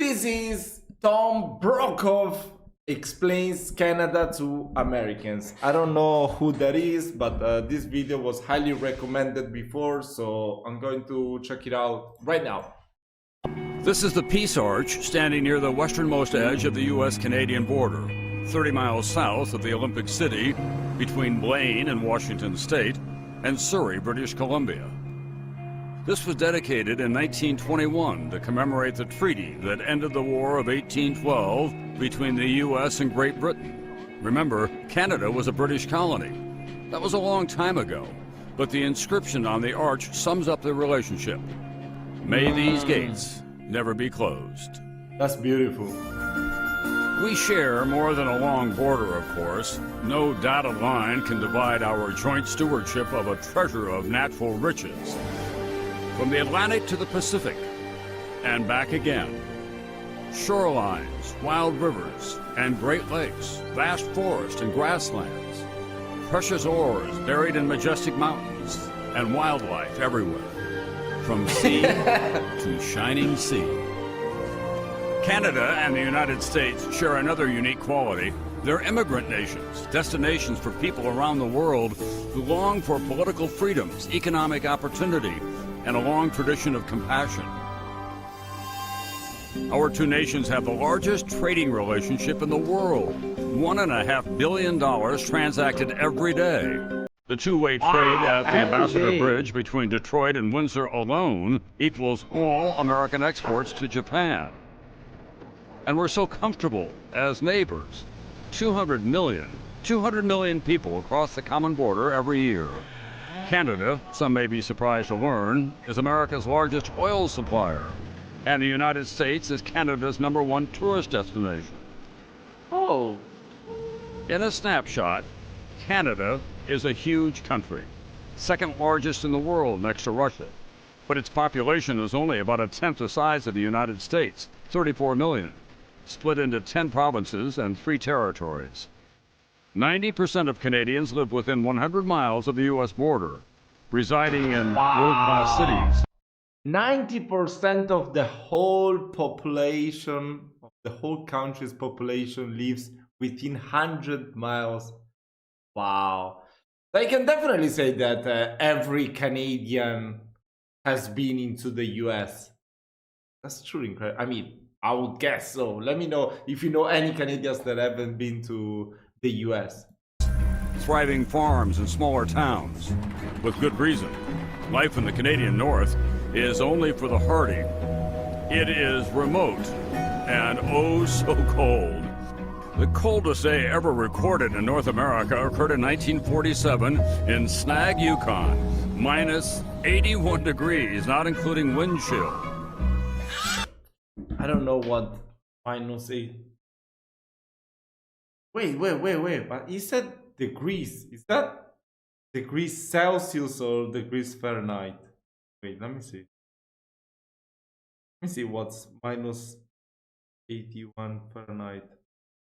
This is Tom Brokaw Explains Canada to Americans. I don't know who that is, but this video was highly recommended before, so I'm going to check it out right now. This is the Peace Arch, standing near the westernmost edge of the U.S.-Canadian border, 30 miles south of the Olympic City, between Blaine and Washington State, and Surrey, British Columbia. This was dedicated in 1921 to commemorate the treaty that ended the War of 1812 between the U.S. and Great Britain. Remember, Canada was a British colony. That was a long time ago, but the inscription on the arch sums up the relationship. May these gates never be closed. That's beautiful. We share more than a long border, of course. No dotted line can divide our joint stewardship of a treasure of natural riches. From the Atlantic to the Pacific, and back again. Shorelines, wild rivers, and Great Lakes, vast forest and grasslands, precious ores buried in majestic mountains, and wildlife everywhere. From sea to shining sea. Canada and the United States share another unique quality. They're immigrant nations, destinations for people around the world who long for political freedoms, economic opportunity, and a long tradition of compassion. Our two nations have the largest trading relationship in the world. $1.5 billion transacted every day. The two-way trade at the Ambassador Bridge between Detroit and Windsor alone equals all American exports to Japan. And we're so comfortable as neighbors. 200 million people cross the common border every year. Canada, some may be surprised to learn, is America's largest oil supplier, and the United States is Canada's #1 tourist destination. Oh. In a snapshot, Canada is a huge country, second largest in the world next to Russia, but its population is only about a tenth the size of the United States, 34 million, split into 10 provinces and 3 territories. 90% of Canadians live within 100 miles of the U.S. border, residing in world-class cities. 90% of the whole population, of the whole country's population lives within 100 miles. Wow. So I can definitely say that every Canadian has been into the US. That's true, incredible. I mean, I would guess so. Let me know if you know any Canadians that haven't been to the US. Thriving farms and smaller towns. With good reason. Life in the Canadian North is only for the hardy. It is remote and oh so cold. The coldest day ever recorded in North America occurred in 1947 in Snag, Yukon. Minus 81 degrees, not including wind chill. I don't know what -8. Wait. But he said degrees. Is that degrees Celsius or degrees Fahrenheit? Wait, let me see. Let me see what's -81 Fahrenheit. I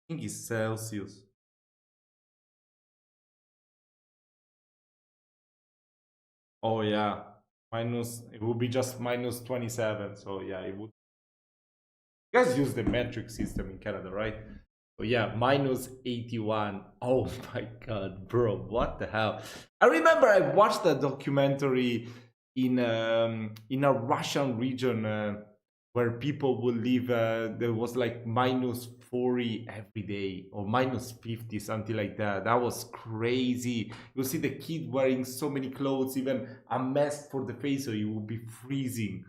think it's Celsius. Oh yeah, it would be just -27. So yeah, it would. You guys use the metric system in Canada, right? So yeah, -81. Oh my god, bro, what the hell? I remember I watched a documentary in a Russian region where people would live. There was like -40 every day or -50, something like that. That was crazy. You see the kid wearing so many clothes, even a mask for the face, so you would be freezing.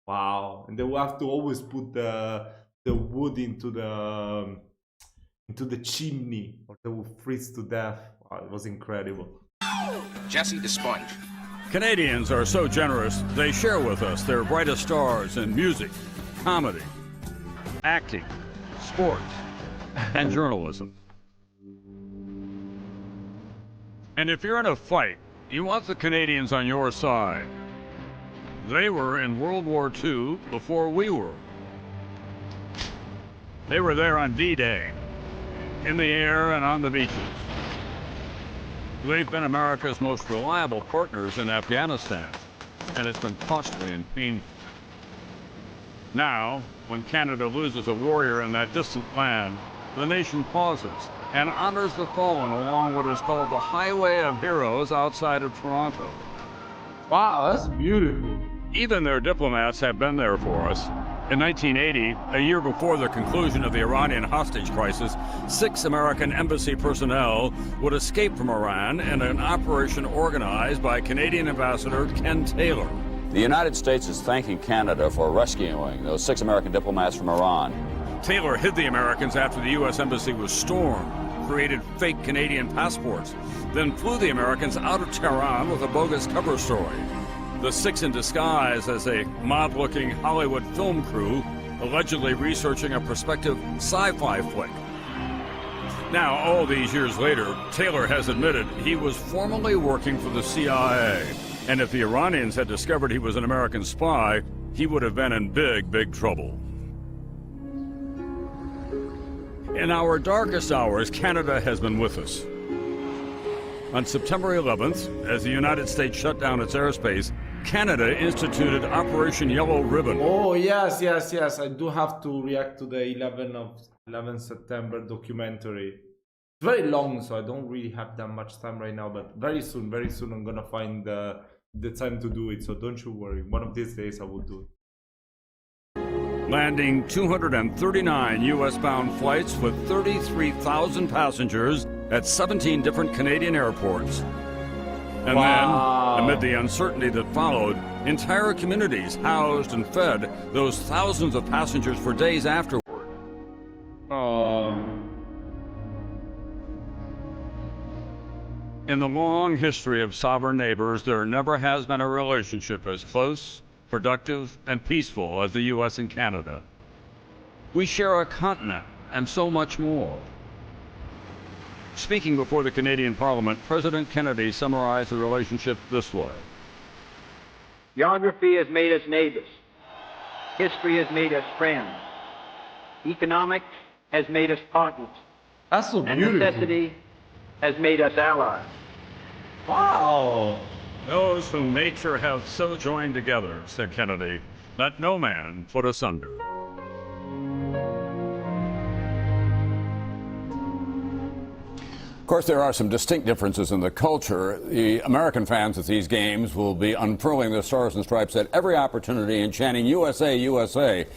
Wow. And they will have to always put the wood into the chimney or they will freeze to death. Wow, it was incredible. Jesse the Sponge. Canadians are so generous, they share with us their brightest stars in music, comedy, acting, sports, and journalism. And if you're in a fight, you want the Canadians on your side. They were in World War II before we were. They were there on D-Day, in the air and on the beaches. They've been America's most reliable partners in Afghanistan, and it's been costly and painful. Now, when Canada loses a warrior in that distant land, the nation pauses and honors the fallen along what is called the Highway of Heroes outside of Toronto. Wow, that's beautiful. Even their diplomats have been there for us. In 1980, a year before the conclusion of the Iranian hostage crisis, 6 American embassy personnel would escape from Iran in an operation organized by Canadian Ambassador Ken Taylor. The United States is thanking Canada for rescuing those 6 American diplomats from Iran. Taylor hid the Americans after the U.S. Embassy was stormed, created fake Canadian passports, then flew the Americans out of Tehran with a bogus cover story. The 6 in disguise as a mob-looking Hollywood film crew, allegedly researching a prospective sci-fi flick. Now, all these years later, Taylor has admitted he was formerly working for the CIA, and if the Iranians had discovered he was an American spy, he would have been in big, big trouble. In our darkest hours, Canada has been with us. On September 11th, as the United States shut down its airspace, Canada instituted Operation Yellow Ribbon. Oh, yes. I do have to react to the 11 September documentary. It's very long, so I don't really have that much time right now, but very soon I'm gonna find the time to do it, so don't you worry. One of these days I will do it. Landing 239 U.S.-bound flights with 33,000 passengers at 17 different Canadian airports. And Wow. then, amid the uncertainty that followed, entire communities housed and fed those thousands of passengers for days afterward. In the long history of sovereign neighbors, there never has been a relationship as close, productive, and peaceful as the U.S. and Canada. We share a continent and so much more. Speaking before the Canadian Parliament, President Kennedy summarized the relationship this way. Geography has made us neighbors. History has made us friends. Economics has made us partners. That's so And beautiful. necessity has made us allies. Wow. Those whom nature hath so joined together, said Kennedy, let no man put asunder. Of course, there are some distinct differences in the culture. The American fans at these games will be unfurling their stars and stripes at every opportunity and chanting USA, USA.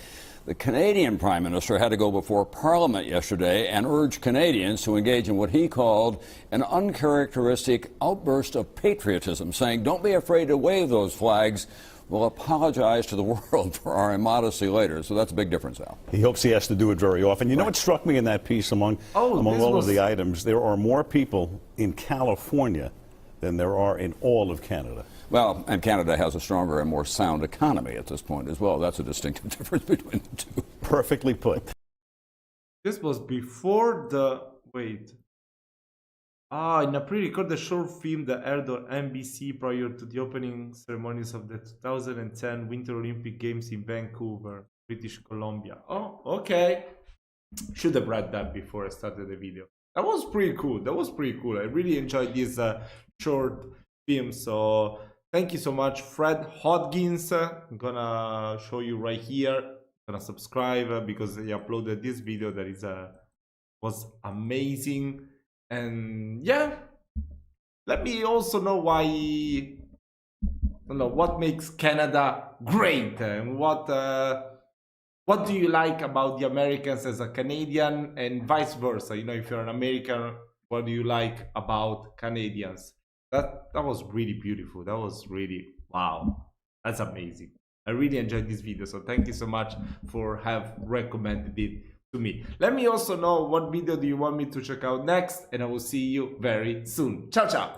The Canadian Prime Minister had to go before Parliament yesterday and urge Canadians to engage in what he called an uncharacteristic outburst of patriotism, saying, don't be afraid to wave those flags. We'll apologize to the world for our immodesty later. So that's a big difference, Al. He hopes he has to do it very often. You know what struck me in that piece among all of the items? There are more people in California than there are in all of Canada. Well, and Canada has a stronger and more sound economy at this point as well. That's a distinctive difference between the two. Perfectly put. This was before the... Wait. In a pre-recorded short film that aired on NBC prior to the opening ceremonies of the 2010 Winter Olympic Games in Vancouver, British Columbia. Oh, okay. Should have read that before I started the video. That was pretty cool. I really enjoyed this short film. So thank you so much, Fred Hodgins. I'm gonna show you right here. I'm gonna subscribe because he uploaded this video that was amazing. And yeah, let me also know what makes Canada great and what do you like about the Americans as a Canadian and vice versa. You know, if you're an American, what do you like about Canadians? That was really beautiful. That was really, wow, that's amazing. I really enjoyed this video, so thank you so much for have recommended it to me. Let me also know what video do you want me to check out next, and I will see you very soon. Ciao, ciao.